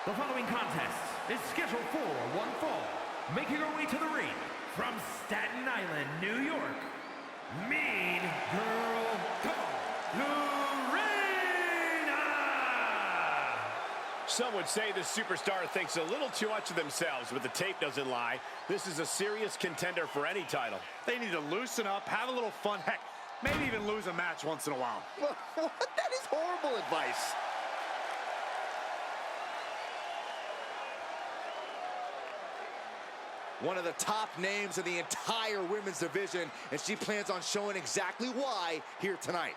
The following contest is scheduled for one fall. Making her way to the ring from Staten Island, New York, Mean Girl Lorena! Some would say the superstar thinks a little too much of themselves, but the tape doesn't lie. This is a serious contender for any title. They need to loosen up, have a little fun, heck, maybe even lose a match once in a while. That is horrible advice. One of the top names in the entire women's division, and she plans on showing exactly why here tonight.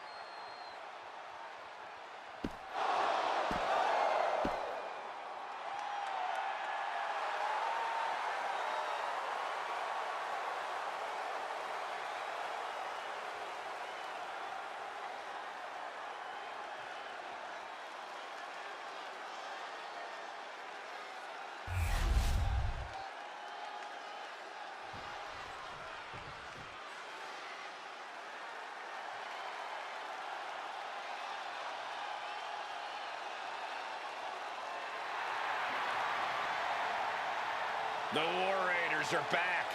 The War Raiders are back.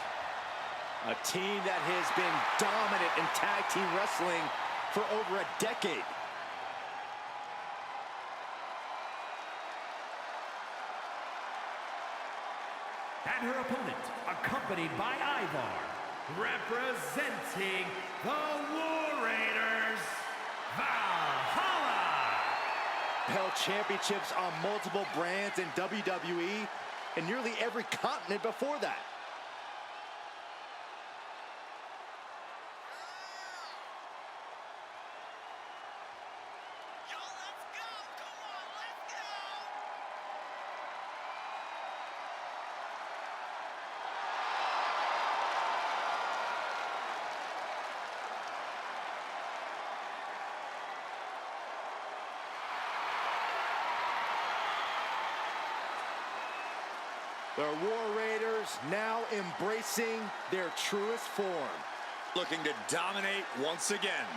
A team that has been dominant in tag team wrestling for over a decade. And her opponent, accompanied by Ivar, representing the War Raiders, Valhalla! Held championships on multiple brands in WWE and nearly every continent before that. The War Raiders now embracing their truest form. Looking to dominate once again.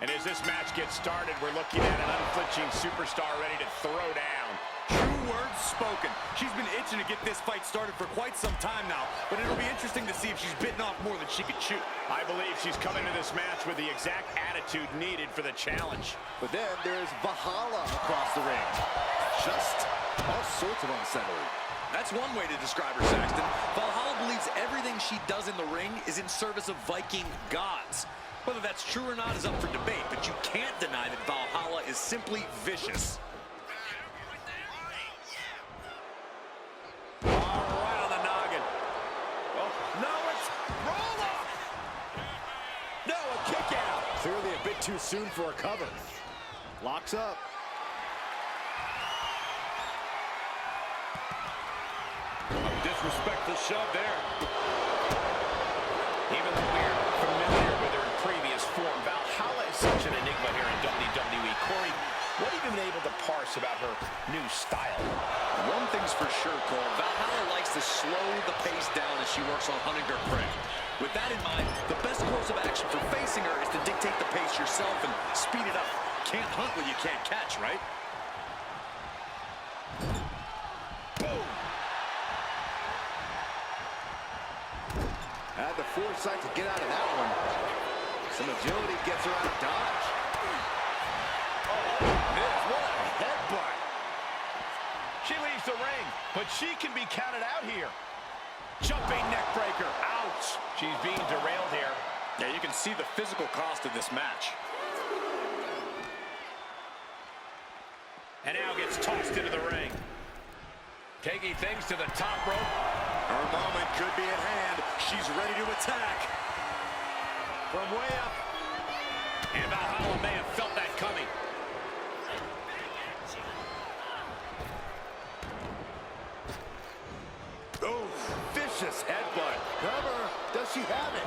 And as this match gets started, we're looking at an unflinching superstar ready to throw down. True words spoken. She's been itching to get this fight started for quite some time now, but it'll be interesting to see if she's bitten off more than she could chew. I believe she's coming to this match with the exact attitude needed for the challenge. But then there's Valhalla across the ring. Just all sorts of unsettling. That's one way to describe her, Saxton. Valhalla believes everything she does in the ring is in service of Viking gods. Whether that's true or not is up for debate, but you can't deny that Valhalla is simply vicious. Clearly a bit too soon for a cover. Locks up. Disrespectful shove there. Even though we're familiar with her in previous form, Valhalla is such an enigma here in WWE. Corey, what have you been able to parse about her new style? One thing's for sure, Cole. Valhalla likes to slow the pace down as she works on hunting her prey. With that in mind, the best course of action for facing her is to dictate the pace yourself and speed it up. Can't hunt what you can't catch, right? Boom! Had the foresight to get out of that one. Some agility gets her out of dodge. Oh, what a headbutt. She leaves the ring, but she can be counted out here. Jumping neck breaker. Ouch. She's being derailed here. Yeah, you can see the physical cost of this match. And now gets tossed into the ring. Taking things to the top rope. Her moment could be at hand. She's ready to attack. From way up. And Valhalla may have felt that coming. Oh, vicious headbutt. Cover. Does she have it?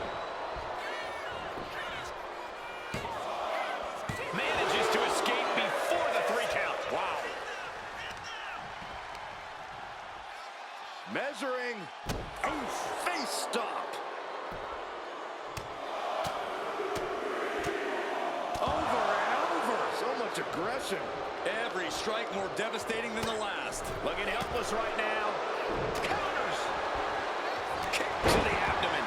Manages to escape before the 3 count. Wow. submission. Every strike more devastating than the last. Looking helpless right now. Counters. Kick to the abdomen.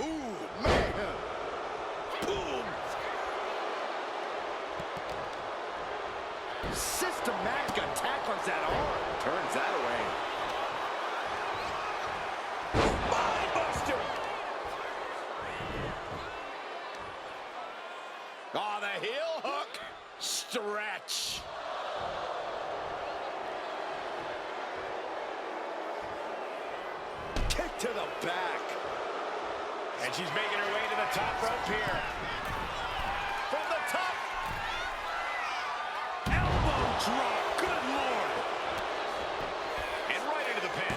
Ooh, man. Boom. Systematic attack on that arm. Turns that away. Buster. Oh, the heel hook. Stretch. Kick to the back. And she's making her way to the top rope here. From the top. Elbow drop. Good Lord. And right into the pin.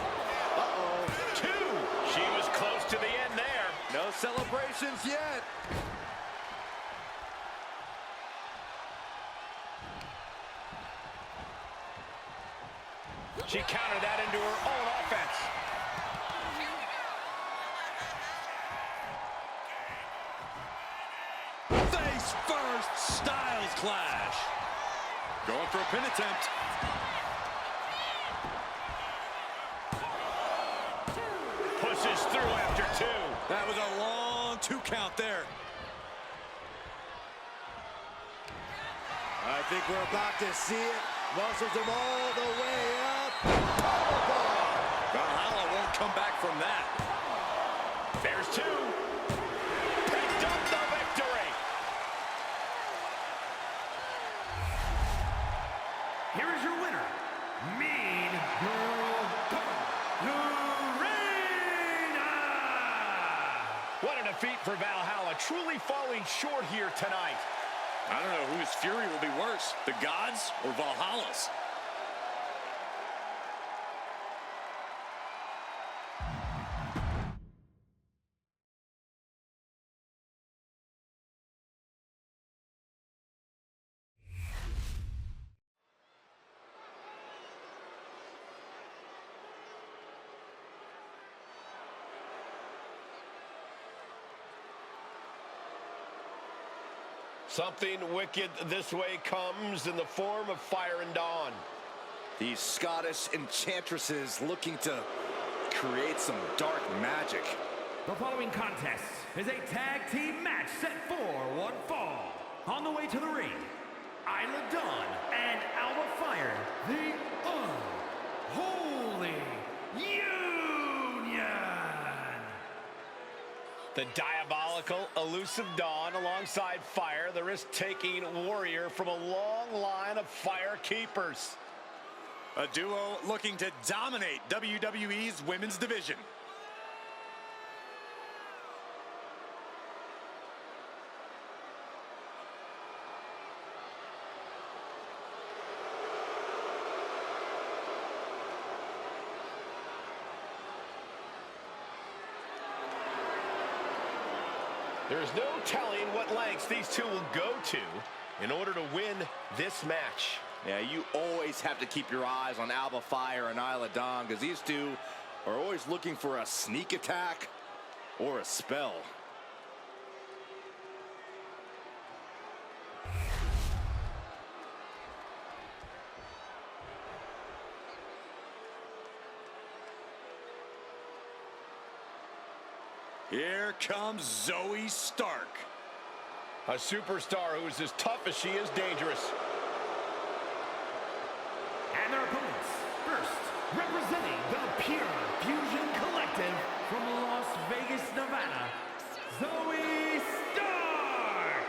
Uh-oh. 2. She was close to the end there. No celebrations yet. She countered that into her own offense. Face first, Styles clash. Going for a pin attempt. Pushes through after 2. That was a long 2 count there. I think we're about to see it. Muscles him all the way up. Powerbomb. Valhalla won't come back from that. There's 2. Picked up the victory. Here is your winner, Mean Girl Lorena! What a defeat for Valhalla. Truly falling short here tonight. I don't know whose fury will be worse, the gods or Valhalla's. Something wicked this way comes in the form of Fire and Dawn. These Scottish enchantresses looking to create some dark magic. The following contest is a tag team match set for one fall. On the way to the ring, Isla Dawn and Alba Fire, the Unholy Union. The diabolical, elusive Dawn alongside Fire, the risk-taking warrior from a long line of Fire keepers. A duo looking to dominate WWE's women's division. There's no telling what lengths these two will go to in order to win this match. Yeah, you always have to keep your eyes on Alba Fire and Isla Dawn because these two are always looking for a sneak attack or a spell. Here comes Zoe Stark. A superstar who is as tough as she is dangerous. And their opponents, first, representing the Pure Fusion Collective from Las Vegas, Nevada, Zoe Stark!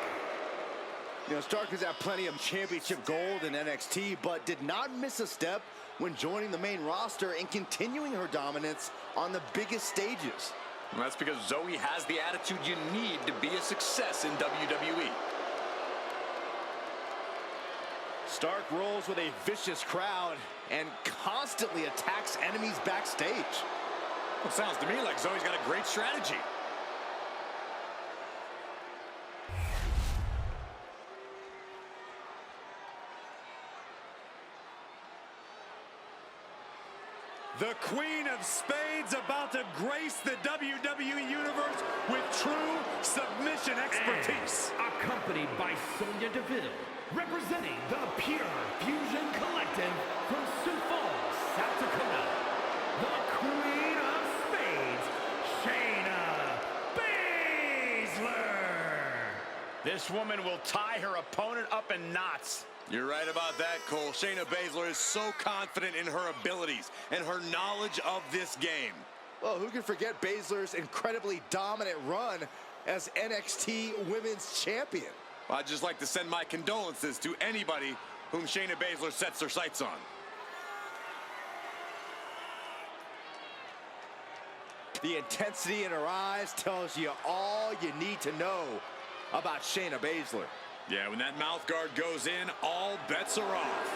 You know, Stark has had plenty of championship gold in NXT, but did not miss a step when joining the main roster and continuing her dominance on the biggest stages. And that's because Zoe has the attitude you need to be a success in WWE. Stark rolls with a vicious crowd and constantly attacks enemies backstage. Well, sounds to me like Zoe's got a great strategy. The Queen of Spades about to grace the WWE Universe with true submission expertise. And accompanied by Sonya Deville, representing the Pure Fusion Collective from Sioux Falls, South Dakota, the Queen of Spades, Shayna Baszler. This woman will tie her opponent up in knots. You're right about that, Cole. Shayna Baszler is so confident in her abilities and her knowledge of this game. Well, who can forget Baszler's incredibly dominant run as NXT Women's Champion? I'd just like to send my condolences to anybody whom Shayna Baszler sets her sights on. The intensity in her eyes tells you all you need to know about Shayna Baszler. Yeah, when that mouth guard goes in, all bets are off.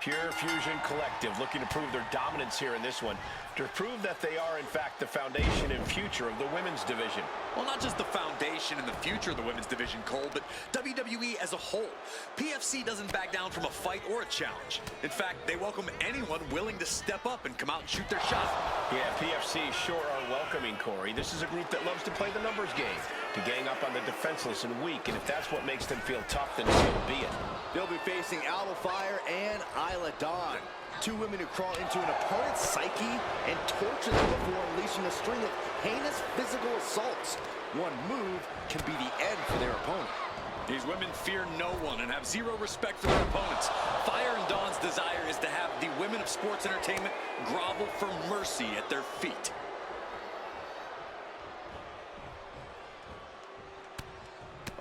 Pure Fusion Collective looking to prove their dominance here in this one, to prove that they are, in fact, the foundation and future of the women's division. Well, not just the foundation and the future of the women's division, Cole, but WWE as a whole. PFC doesn't back down from a fight or a challenge. In fact, they welcome anyone willing to step up and come out and shoot their shot. Yeah, PFC sure are welcoming, Corey. This is a group that loves to play the numbers game, to gang up on the defenseless and weak, and if that's what makes them feel tough, then so be it. They'll be facing Alba Fire and Isla Dawn, two women who crawl into an opponent's psyche and torture them before unleashing a string of heinous physical assaults. One move can be the end for their opponent. These women fear no one and have zero respect for their opponents. Fire and Dawn's desire is to have the women of sports entertainment grovel for mercy at their feet.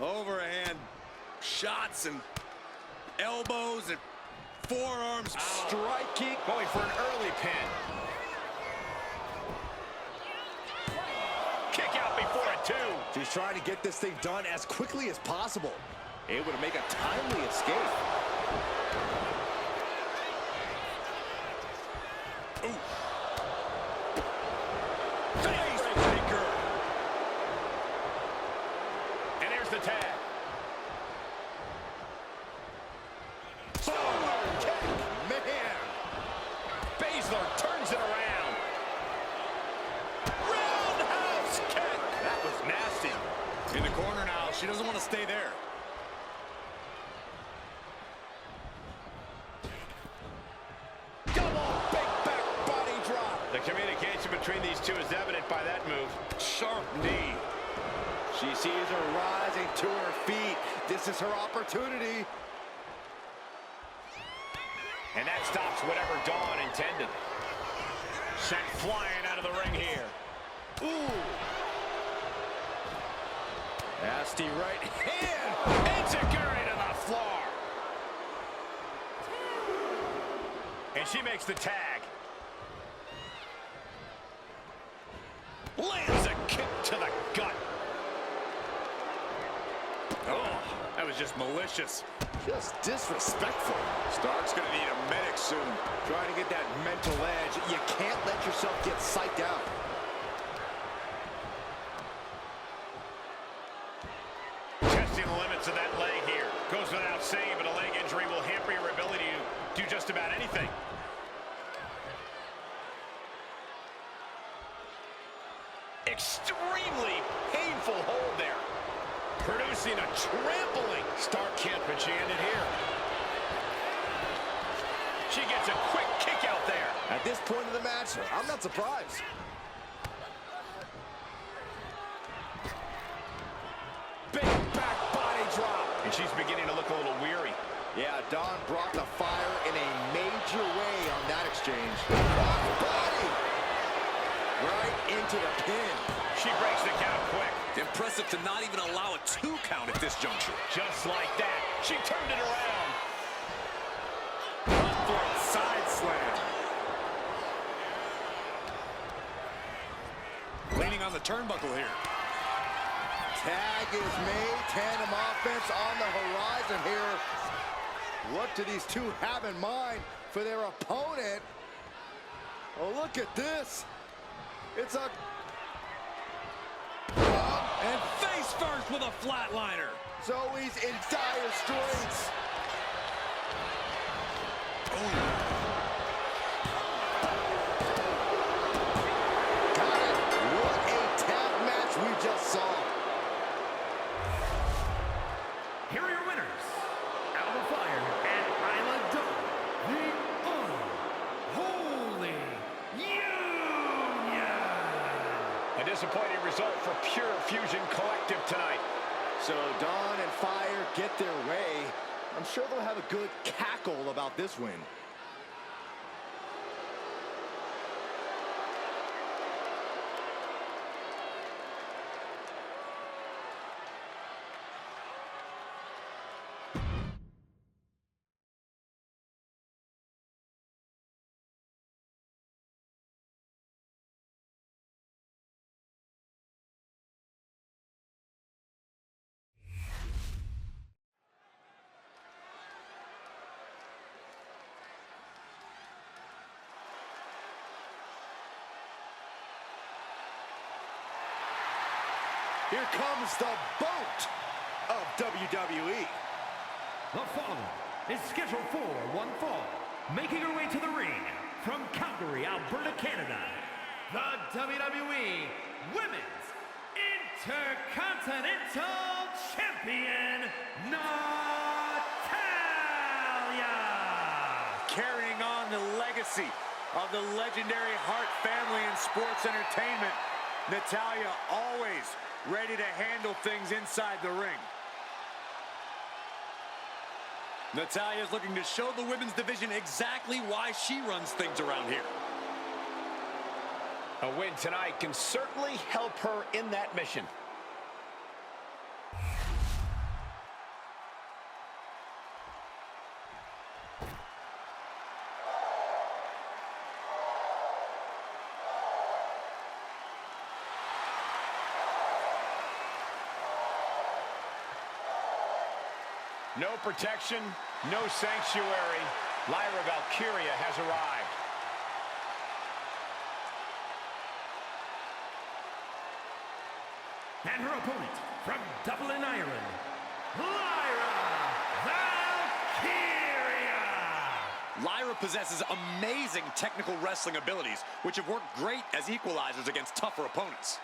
Overhand shots and elbows and forearms. Strike kick going for an early pin. Kick out before a two. She's trying to get this thing done as quickly as possible, able to make a timely escape. Ooh. Facebreaker. And there's the tag. Man, Baszler turns it around. Roundhouse kick. That was nasty. In the corner now. She doesn't want to stay there. Double big back body drop. The communication between these two is evident by that move. Sharp knee. she sees her rising to her feet. This is her opportunity. And that stops whatever Dawn intended. Sent flying out of the ring here. Ooh. Nasty right hand. Enziguri to the floor. And she makes the tag. Lands a kick to the gut. Oh, that was just malicious. Just disrespectful. Stark's gonna need a medic soon. Trying to get that mental edge. You can't let yourself get psyched out. Testing the limits of that leg here. Goes without saying, but a leg injury will hamper your ability to do just about anything. Extremely painful hold there. Producing a trampling. Stark can't withstand it here. She gets a quick kick out there. At this point of the match, I'm not surprised. Big back body drop. And she's beginning to look a little weary. Yeah, Dawn brought the fire in a major way on that exchange. Cross body. Right into the pin. She breaks the count quick. Impressive to not even allow a 2 count at this juncture. Just like that, she turned it around. Front side slam. Leaning on the turnbuckle here. Tag is made. Tandem offense on the horizon here. What do these two have in mind for their opponent? Oh, look at this. It's a... And face first with a flatliner. Zoe's in dire straits. Got it. What a tag match we just saw. Here are your winners, Alba Fire and Isla Dawn, the Unholy Union. A disappointing result for Pure Fusion Collective tonight. So Dawn and Fire get their way. I'm sure they'll have a good cackle about this win. Here comes the boat of WWE. The following is scheduled for one fall. Making her way to the ring from Calgary, Alberta, Canada, the WWE Women's Intercontinental Champion, Natalya. Carrying on the legacy of the legendary Hart family in sports entertainment, Natalya always ready to handle things inside the ring. Natalya is looking to show the women's division exactly why she runs things around here. A win tonight can certainly help her in that mission. No protection, no sanctuary. Lyra Valkyria has arrived. And her opponent from Dublin, Ireland, Lyra Valkyria. Lyra possesses amazing technical wrestling abilities, which have worked great as equalizers against tougher opponents.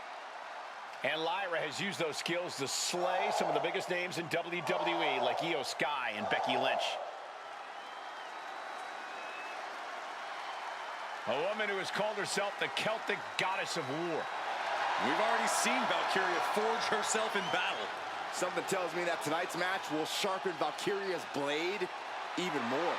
And Lyra has used those skills to slay some of the biggest names in WWE, like Io Sky and Becky Lynch. A woman who has called herself the Celtic goddess of war. We've already seen Valkyria forge herself in battle. Something tells me that tonight's match will sharpen Valkyria's blade even more.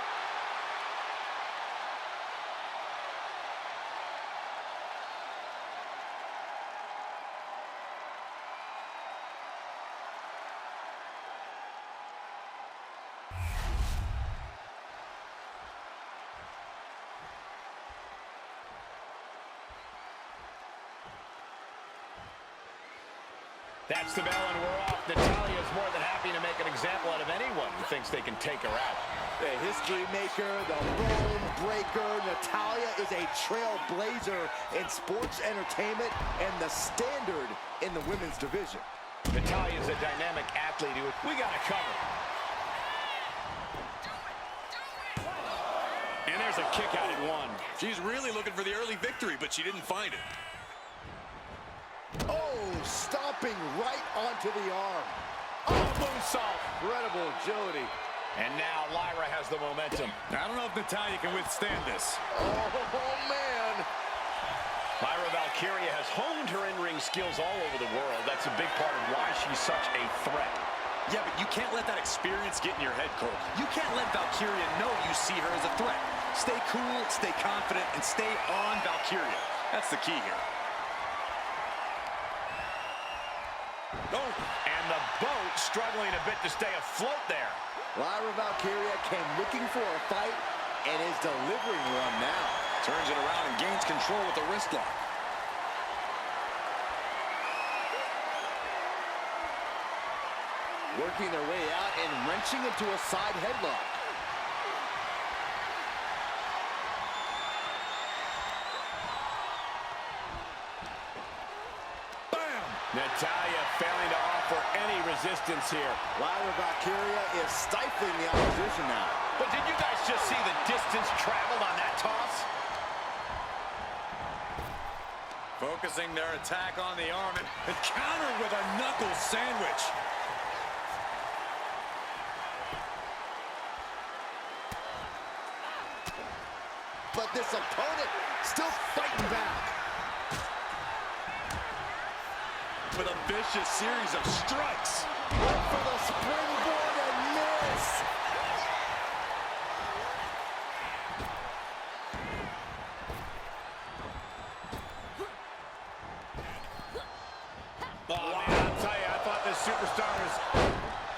That's the bell and we're off. Natalya is more than happy to make an example out of anyone who thinks they can take her out. The history maker, the bone breaker, Natalya is a trailblazer in sports entertainment and the standard in the women's division. Natalya is a dynamic athlete who we got to cover. And there's a kick out at one. She's really looking for the early victory, but she didn't find it. Oh, stomping right onto the arm. Oh, moonsault. Incredible agility. And now Lyra has the momentum. I don't know if Natalya can withstand this. Oh, man. Lyra Valkyria has honed her in-ring skills all over the world. That's a big part of why she's such a threat. Yeah, but you can't let that experience get in your head, Cole. You can't let Valkyria know you see her as a threat. Stay cool, stay confident, and stay on Valkyria. That's the key here. Oh, and the boat struggling a bit to stay afloat there. Lyra Valkyria came looking for a fight and is delivering one now. Turns it around and gains control with the wrist lock. Working their way out and wrenching into a side headlock. Natalia failing to offer any resistance here. Lyra Valkyria is stifling the opposition now. But did you guys just see the distance traveled on that toss? Focusing their attack on the arm and countered with a knuckle sandwich. But this opponent still fighting back. With a vicious series of strikes. Went for the springboard and miss. Oh, man, I'll tell you, I thought this superstar was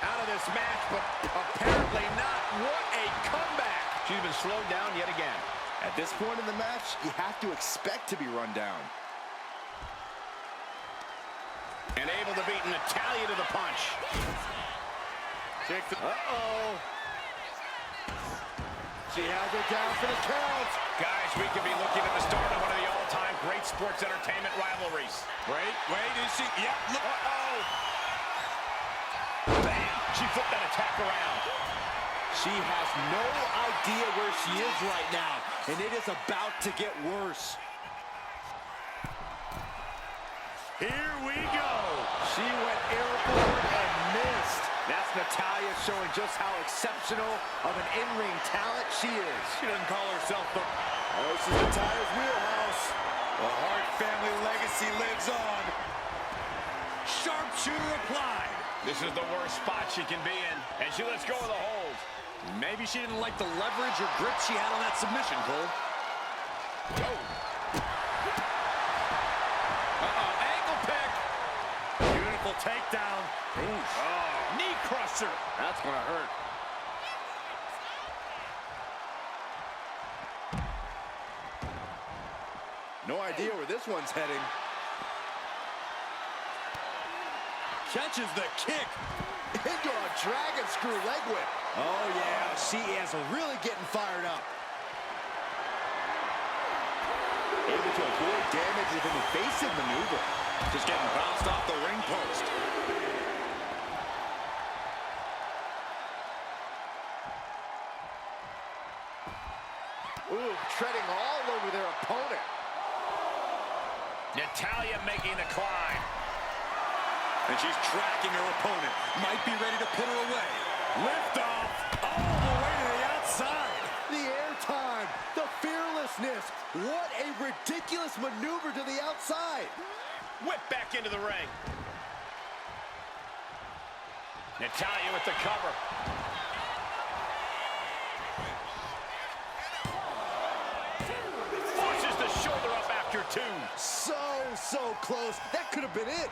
out of this match, but apparently not. What a comeback. She's been slowed down yet again. At this point in the match, you have to expect to be run down. And able to beat Natalia to the punch. Uh-oh. She has it down for the count. Guys, we could be looking at the start of one of the all-time great sports entertainment rivalries. Wait, is she? Yep, look. Uh-oh. Bam! She flipped that attack around. She has no idea where she is right now, and it is about to get worse. Here we go. She went airborne and missed. That's Natalia showing just how exceptional of an in-ring talent she is. She doesn't call herself the... Oh, this is Natalia's wheelhouse. The Hart family legacy lives on. Sharpshooter applied. This is the worst spot she can be in, and she lets go of the hold. Maybe she didn't like the leverage or grip she had on that submission, Cole. Oh. Ankle pick. Beautiful takedown. Oh, knee crusher. That's gonna hurt. No idea where this one's heading. Catches the kick. Into a dragon screw leg whip. Oh yeah, she is really getting fired up. Able to avoid damage with an evasive maneuver. Just getting bounced off the ring post. Ooh, treading all over their opponent. Natalia making the climb. And she's tracking her opponent. Might be ready to put her away. Lift off. All the way to the outside. The airtime, the fearlessness. What a ridiculous maneuver to the outside. Whip back into the ring. Natalia with the cover. Forces the shoulder up after two. So close. That could have been it.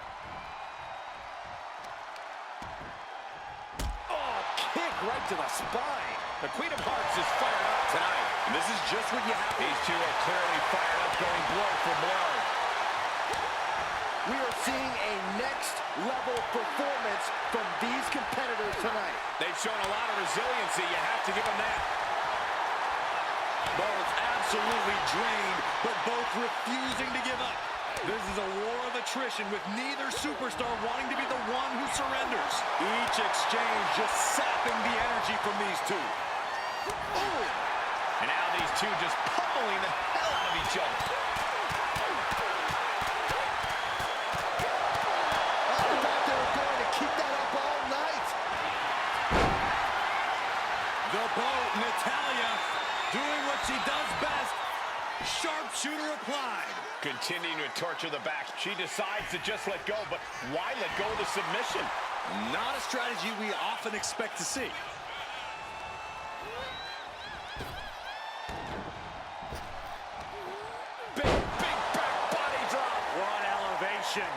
Oh, kick right to the spine. The Queen of Hearts is fired up tonight. And this is just what you have. These two are clearly fired up, going blow for blow. We are seeing a next-level performance from these competitors tonight. They've shown a lot of resiliency. You have to give them that. Both absolutely drained, but both refusing to give up. This is a war of attrition with neither superstar wanting to be the one who surrenders. Each exchange just sapping the energy from these two. Ooh. And now these two just pummeling the hell out of each other. I thought they were going to keep that up all night. The boat, Natalia, doing what she does best. Sharpshooter applied. Continuing to torture the back. She decides to just let go, but why let go of the submission? Not a strategy we often expect to see. Big back body drop. What elevation.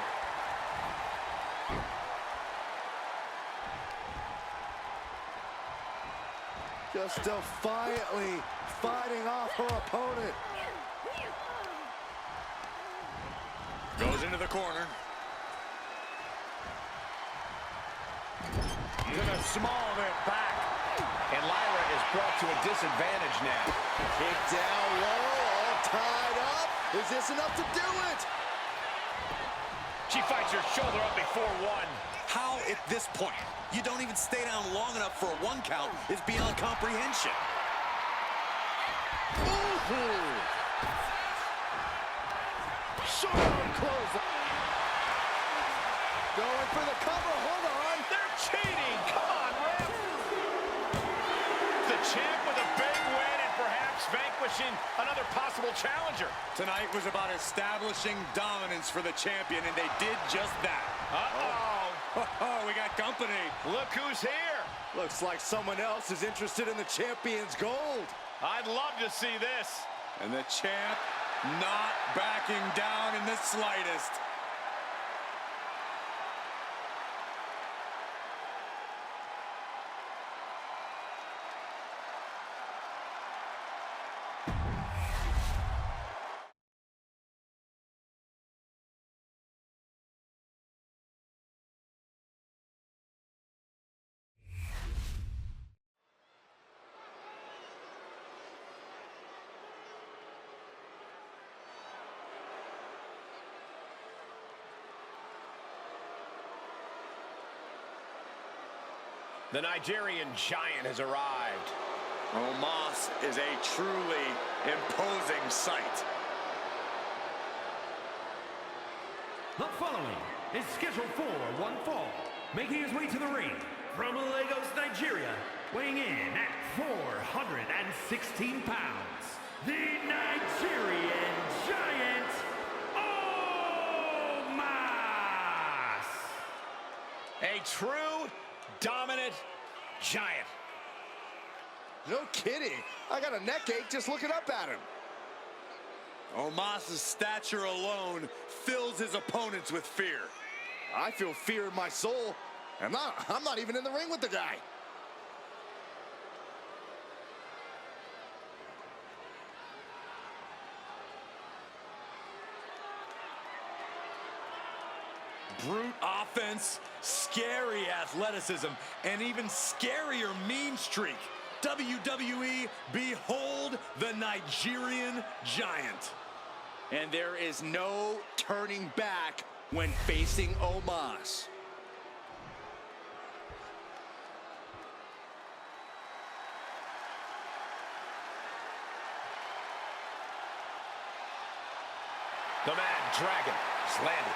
Just defiantly fighting off her opponent. Goes into the corner. To the small of it back. And Lyra is brought to a disadvantage now. Kick down low, all tied up. Is this enough to do it? She fights her shoulder up before one. How at this point you don't even stay down long enough for a 1 count is beyond comprehension. Short arm close. Going for the cover. Hold on. They're cheating. Come on, ref. The champ with a big win and perhaps vanquishing another possible challenger. Tonight was about establishing dominance for the champion, and they did just that. Uh-oh. We got company. Look who's here. Looks like someone else is interested in the champion's gold. I'd love to see this. And the champ not backing down in the slightest. The Nigerian giant has arrived. Omos is a truly imposing sight. The following is scheduled for one fall, making his way to the ring from Lagos, Nigeria, weighing in at 416 pounds, the Nigerian giant, Omos! A true dominant giant. No kidding. I got a neck ache just looking up at him. Omos' stature alone fills his opponents with fear. I feel fear in my soul. I'm not even in the ring with the guy. Brute offense, scary athleticism, and even scarier mean streak. WWE, behold the Nigerian giant. And there is no turning back when facing Omos. The Mad Dragon is landed.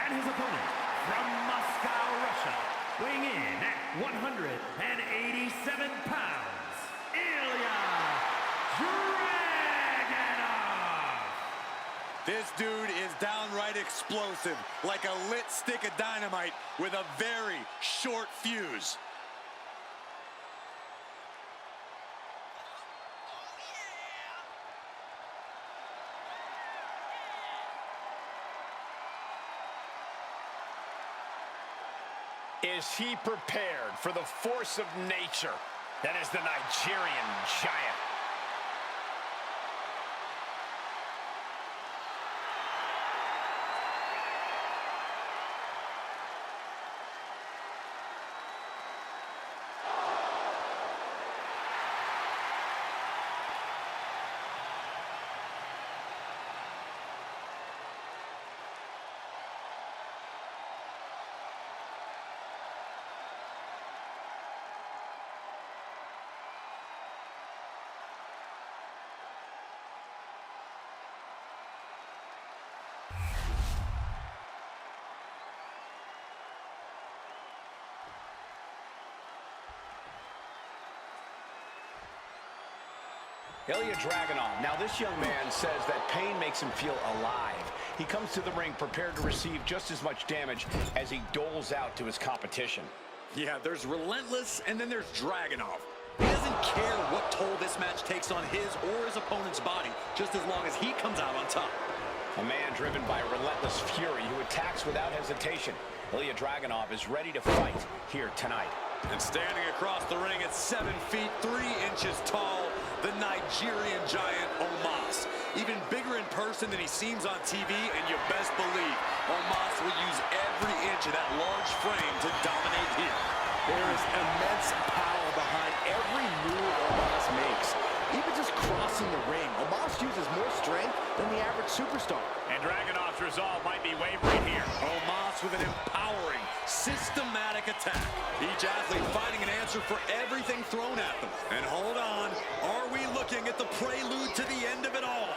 And his opponent from Moscow, Russia, weighing in at 187 pounds, Ilya Dragunov. This dude is downright explosive, like a lit stick of dynamite with a very short fuse. Is he prepared for the force of nature that is the Nigerian giant? Ilya Dragunov. Now, this young man says that pain makes him feel alive. He comes to the ring prepared to receive just as much damage as he doles out to his competition. Yeah, there's Relentless, and then there's Dragunov. He doesn't care what toll this match takes on his or his opponent's body, just as long as he comes out on top. A man driven by relentless fury who attacks without hesitation. Ilya Dragunov is ready to fight here tonight. And standing across the ring at 7 feet 3 inches tall, the Nigerian giant Omos. even bigger in person than he seems on TV, and you best believe Omos will use every inch of that large frame to dominate here. There is immense power behind every move Omos makes. Even just crossing the ring, Omos uses more strength than the average superstar. And Dragunov's resolve might be wavering here. Omos with an empowering, systematic attack. Each athlete finding an answer for everything thrown at them. And hold on, are we looking at the prelude to the end of it all?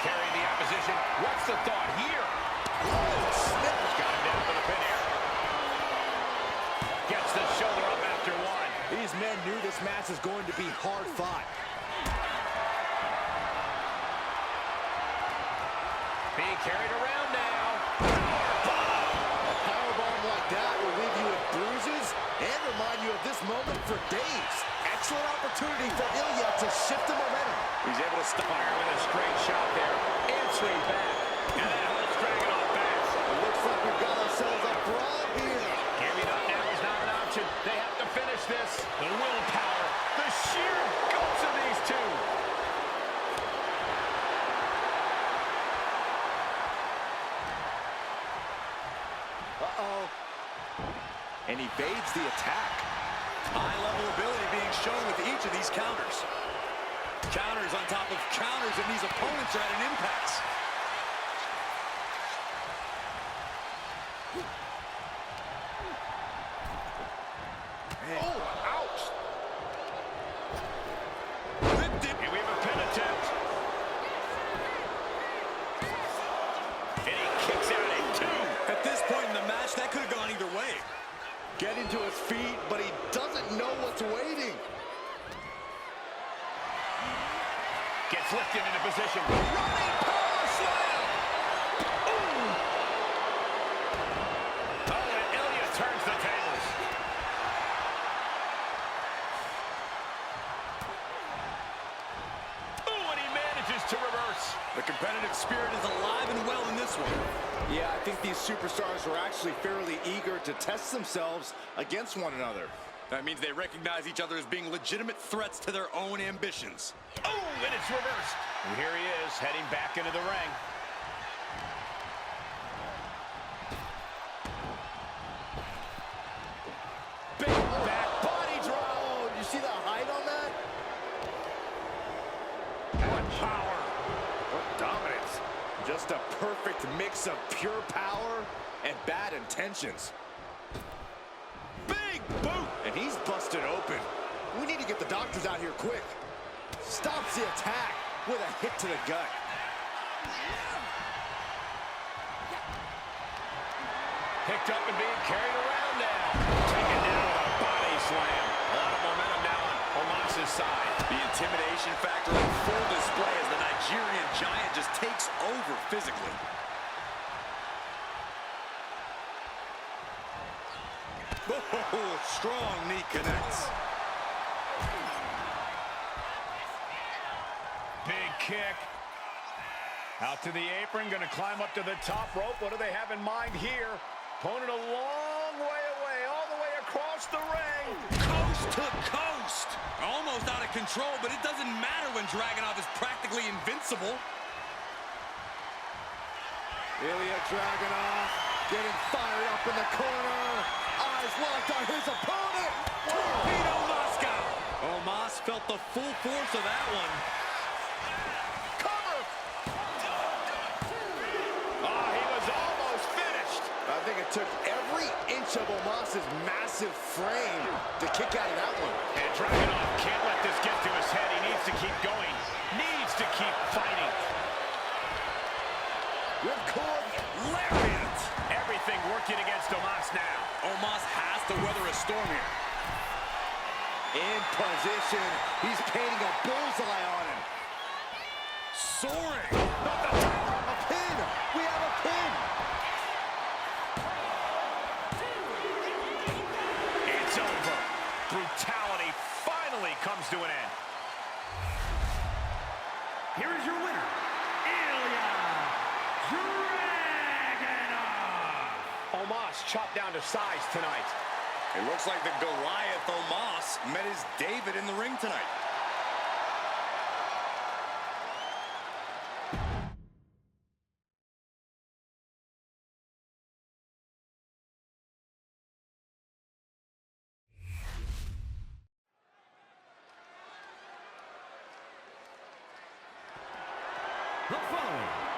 Carrying the opposition. What's the thought here? Snipper's got him down for the pin here. Gets the shoulder up after one. These men knew this match is going to be hard fought. Being carried around now. A powerbomb like that will leave you with bruises and remind you of this moment for days. Excellent opportunity for Ilya to shift the momentum. He's able to stop fire with a straight shot there. Answering back. And that holds Dragunov back. It looks like we've got ourselves a brawl here. Giving up now is not an option. They have to finish this. The willpower, the sheer guts of these two. Uh-oh. And evades the attack. High-level ability being shown with each of these counters. Counters on top of counters, and these opponents are at an impasse. Oh, ouch! And we have a pin attempt. And he kicks out at two. At this point in the match, that could have gone either way. Getting to his feet, but he doesn't know what's waiting. Gets lifted into position. Running power slam! Ooh! Oh, and Ilya turns the tables. Ooh, and he manages to reverse. The competitive spirit is alive and well in this one. Yeah, I think these superstars are actually fairly eager to test themselves against one another. That means they recognize each other as being legitimate threats to their own ambitions. Oh, and it's reversed. And here he is, heading back into the ring. Big back body drop. Oh, you see the height on that? What power. What dominance. Just a perfect mix of pure power and bad intentions. Big boot. And he's busted open. We need to get the doctors out here quick. Stops the attack with a hit to the gut. Picked up and being carried around now. Taken down with a body slam. A lot of momentum now on Omos' side. The intimidation factor on full display as the Nigerian giant just takes over physically. Oh, strong knee connects. Big kick. Out to the apron, going to climb up to the top rope. What do they have in mind here? Opponent a long way away, all the way across the ring. Coast to coast. Almost out of control, but it doesn't matter when Dragunov is practically invincible. Ilya Dragunov getting fired up in the corner. Eyes locked on his opponent. Torpedo Moscow. Omos felt the full force of that one. Cover. Oh, he was almost finished. I think it took every inch of Omos' massive frame to kick out of that one. And Dragunov can't let this get to his head. He needs to keep going. Needs to keep fighting. Ripcord Lariat. Everything working against Omos now. Omos has to weather a storm here. in position. He's painting a bullseye on him. Soaring. A pin. We have a pin. It's over. Brutality finally comes to an end. Here is your winner, Ilya Dragunov. Omos chopped down to size tonight. It looks like the Goliath Omos met his David in the ring tonight.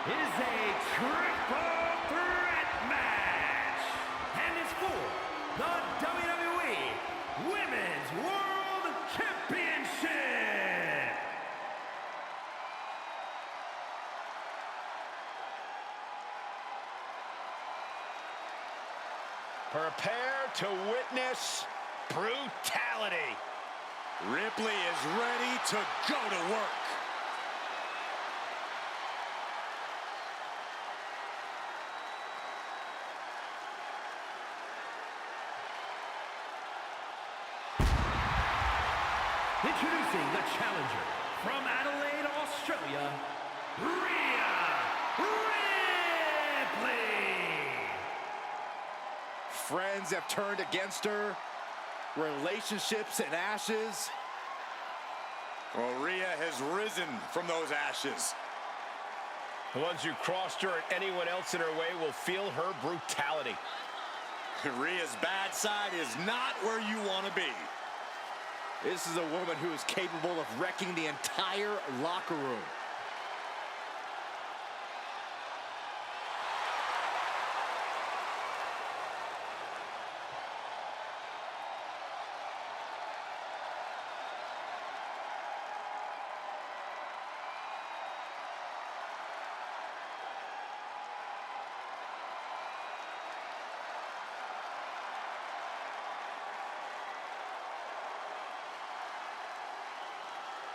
is a triple threat match. And it's for the WWE Women's World Championship. Prepare to witness brutality. Ripley is ready to go to work. Introducing the challenger from Adelaide, Australia, Rhea Ripley. Friends have turned against her. Relationships in ashes. Well, Rhea has risen from those ashes. The ones who crossed her and anyone else in her way will feel her brutality. Rhea's bad side is not where you want to be. This is a woman who is capable of wrecking the entire locker room.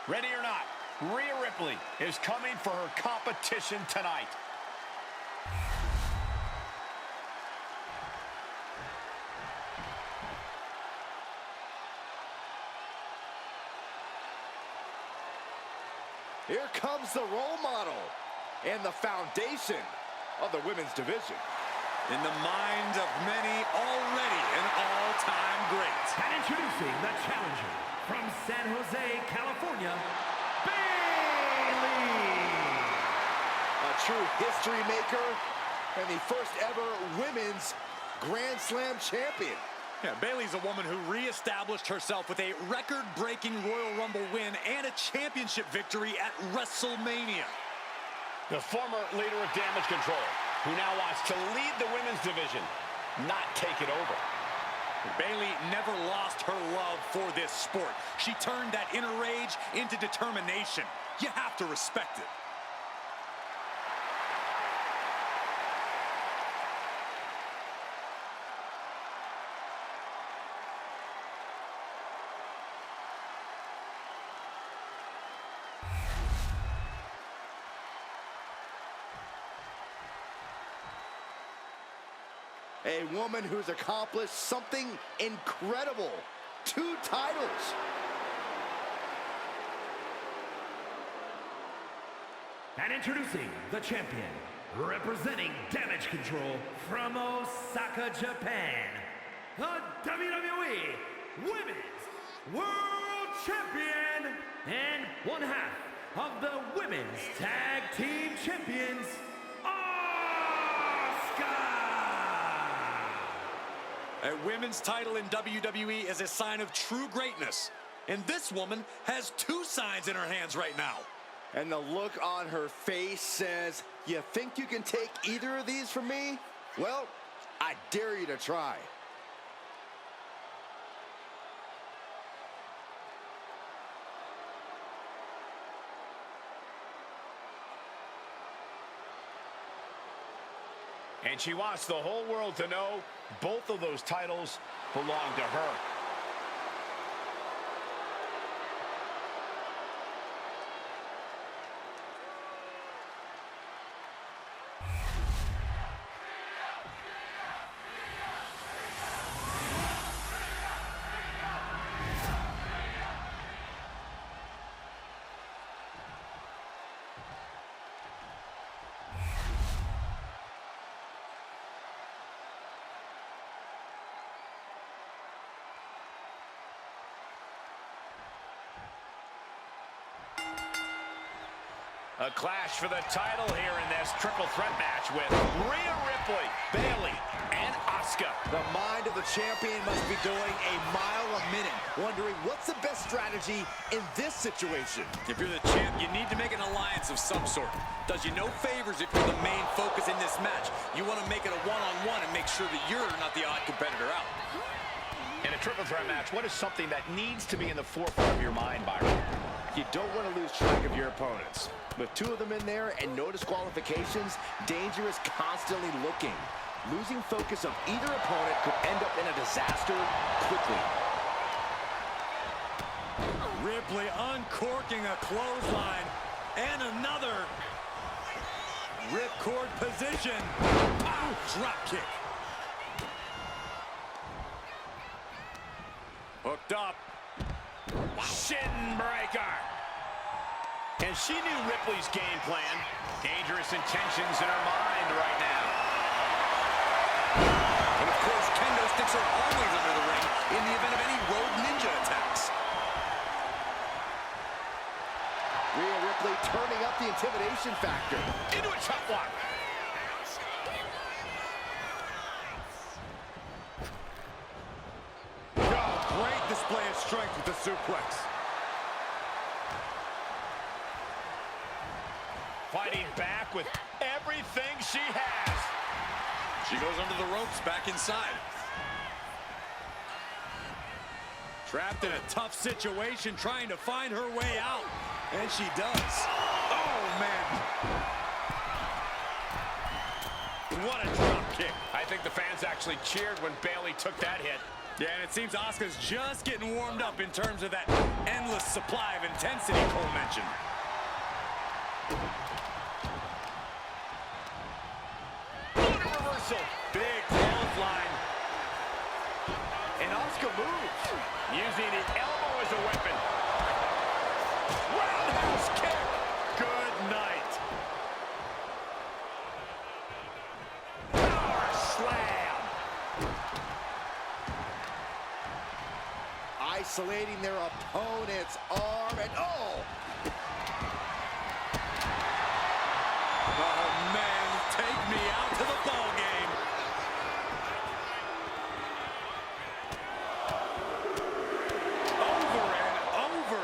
Ready or not, Rhea Ripley is coming for her competition tonight. Here comes the role model and the foundation of the women's division. In the minds of many, already an all-time great. And introducing the challenger from San Jose, California, Bayley. A true history maker and the first ever women's Grand Slam champion. Yeah, Bayley's a woman who reestablished herself with a record-breaking Royal Rumble win and a championship victory at WrestleMania. The former leader of Damage Control, who now wants to lead the women's division, not take it over. Bayley never lost her love for this sport. She turned that inner rage into determination. You have to respect it. A woman who's accomplished something incredible. 2 titles. And introducing the champion, representing Damage Control from Osaka, Japan, the WWE Women's World Champion and one half of the Women's Tag Team Champions, Asuka. A women's title in WWE is a sign of true greatness. And this woman has 2 signs in her hands right now. And the look on her face says, you think you can take either of these from me? Well, I dare you to try. And she wants the whole world to know both of those titles belong to her. A clash for the title here in this triple threat match with Rhea Ripley, Bayley, and Asuka. The mind of the champion must be going a mile a minute, wondering what's the best strategy in this situation. If you're the champ, you need to make an alliance of some sort. Does you no favors if you're the main focus in this match. You want to make it a one-on-one and make sure that you're not the odd competitor out. In a triple threat match, what is something that needs to be in the forefront of your mind, Byron? You don't want to lose track of your opponents. With two of them in there and no disqualifications, danger is constantly looking. Losing focus of either opponent could end up in a disaster quickly. Ripley uncorking a clothesline and another. Ripcord position. Pow! Drop kick. Hooked up. Shin breaker. And she knew Ripley's game plan. Dangerous intentions in her mind right now. And of course, kendo sticks are always under the ring in the event of any road ninja attacks. Rhea Ripley turning up the intimidation factor. Into a chop block. Great display of strength with the suplex. Fighting back with everything she has. She goes under the ropes, back inside. Trapped in a tough situation, trying to find her way out. And she does. Oh, man. What a drop kick. I think the fans actually cheered when Bayley took that hit. Yeah, and it seems Asuka's just getting warmed up in terms of that endless supply of intensity Cole mentioned. What a reversal. Big clothesline. And Asuka moves. Using the elbow as a weapon. Roundhouse kick. Good night. Power slam. Isolating their opponent's arm and oh! Oh, man, take me out to the ball game. Over and over.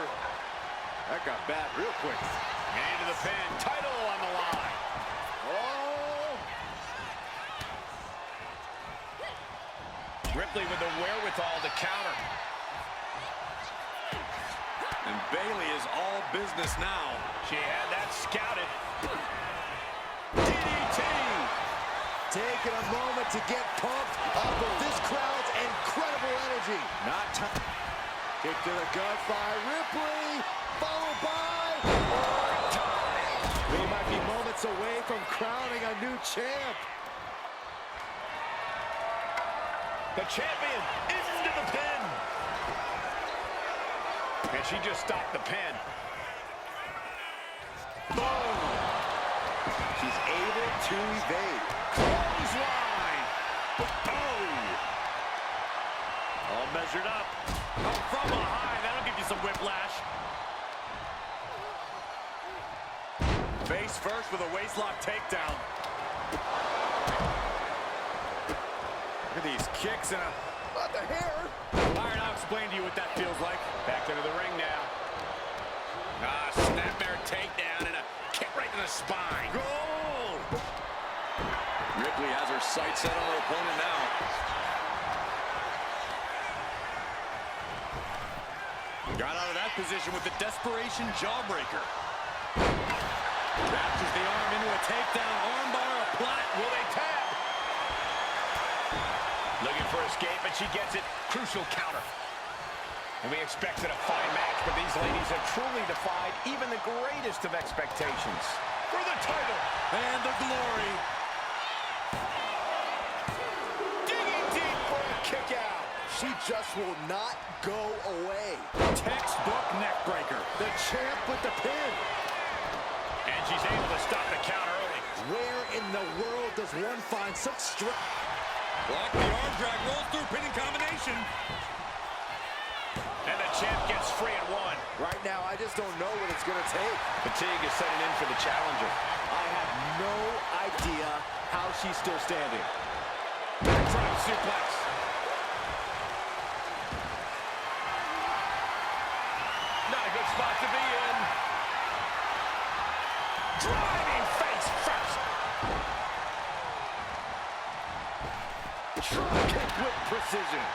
That got bad real quick. And into the pin. Title on the line. Oh! Ripley with the wherewithal to counter. And Bayley is all business now. She had that scouted. DDT. Taking a moment to get pumped off of this crowd's incredible energy. Not time. Kick to the gut by Ripley, followed by overtime. We might be moments away from crowning a new champ. The champion into the pin. And she just stopped the pin. Boom! She's able to evade. Clothesline. Oh! All measured up. Oh, from behind. That'll give you some whiplash. Face first with a waistlock takedown. Look at these kicks and a... Not the hair. Byron, I'll explain to you what that feels like. Back into the ring now. Snapmare takedown and a kick right to the spine. Goal! Ripley has her sights set on her opponent now. Got out of that position with the desperation jawbreaker. Captures the arm into a takedown, armbar, a plat. Will they tap? Looking for escape, and she gets it. Crucial counter. And we expected a fine match, but these ladies have truly defied even the greatest of expectations. For the title. And the glory. Digging deep for a kick out. She just will not go away. Textbook neckbreaker. The champ with the pin. And she's able to stop the count early. Where in the world does one find such strength? Block the arm drag, rolls through pinning combination. And the champ gets free at one. Right now, I just don't know what it's going to take. Fatigue is setting in for the challenger. I have no idea how she's still standing. Front suplex. Not a good spot to be in. Driving face first. Drop kick with precision.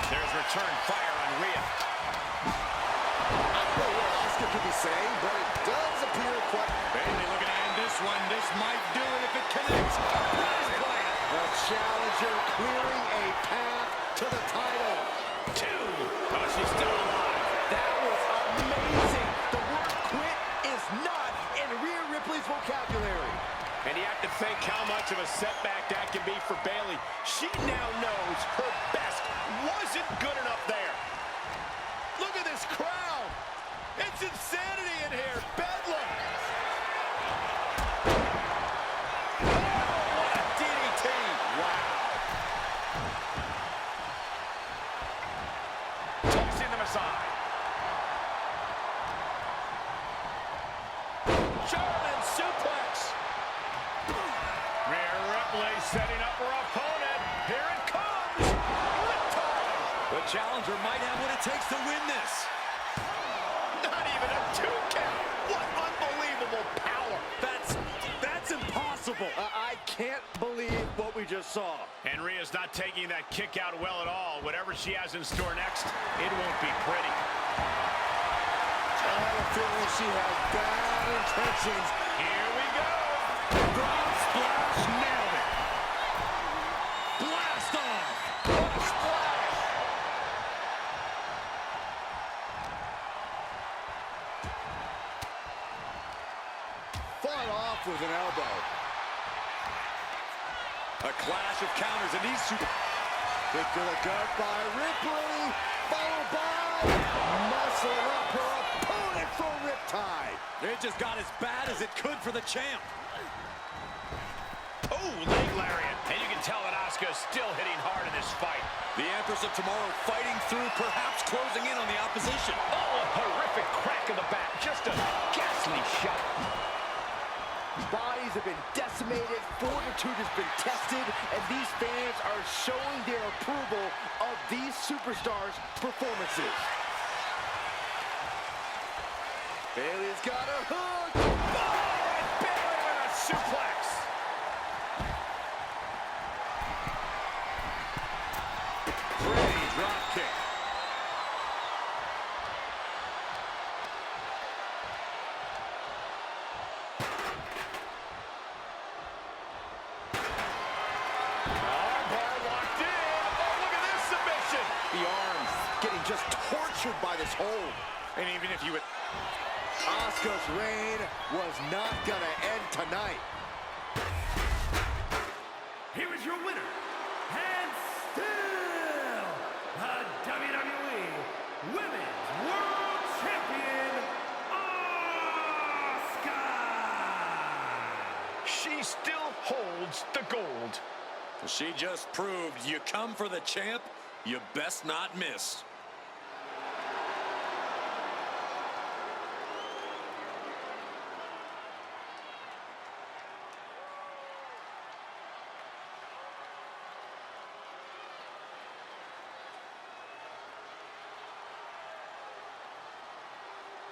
There's return fire on Rhea. I don't know what Asuka could be saying, but it does appear quite... Bayley looking to end this one. This might do it if it connects. The challenger clearing a path to the title. 2. Oh, she's still alive. That was amazing. The word quit is not in Rhea Ripley's vocabulary. And you have to think how much of a setback that can be for Bayley. She now knows her best wasn't good enough there. Look at this crowd. It's insanity in here. Bedlam. Oh, what a DDT. Wow. Tossing them aside. German suplex. Rhea Ripley setting up her opponent. Here it comes. Riptide. The challenger might have what it takes to win this. Not even a 2 count. What unbelievable power. That's impossible. I can't believe what we just saw. And Rhea's not taking that kick out well at all. Whatever she has in store next, it won't be pretty. I have a feeling she has bad intentions. Here we go. Drop splash, nailed it. Blast off. What a splash. Fought off with an elbow. A clash of counters, and these super... Kick to the gut by Ripley, followed by muscle up her opponent for Riptide. It just got as bad as it could for the champ. Oh, leg lariat. And you can tell that Asuka is still hitting hard in this fight. The Empress of Tomorrow fighting through, perhaps closing in on the opposition. Oh, a horrific crack in the back. Just a ghastly shot. Bodies have been decimated, fortitude has been tested, and these fans are showing their approval of these superstars' performances. Bayley's got a hook. Oh, and Bayley with a suplex. Pretty drop kick. The arms getting just tortured by this hold. And even if you would... Asuka's reign was not gonna end tonight. Here is your winner, and still the WWE Women's World Champion, Asuka! She still holds the gold. She just proved you come for the champ, you best not miss.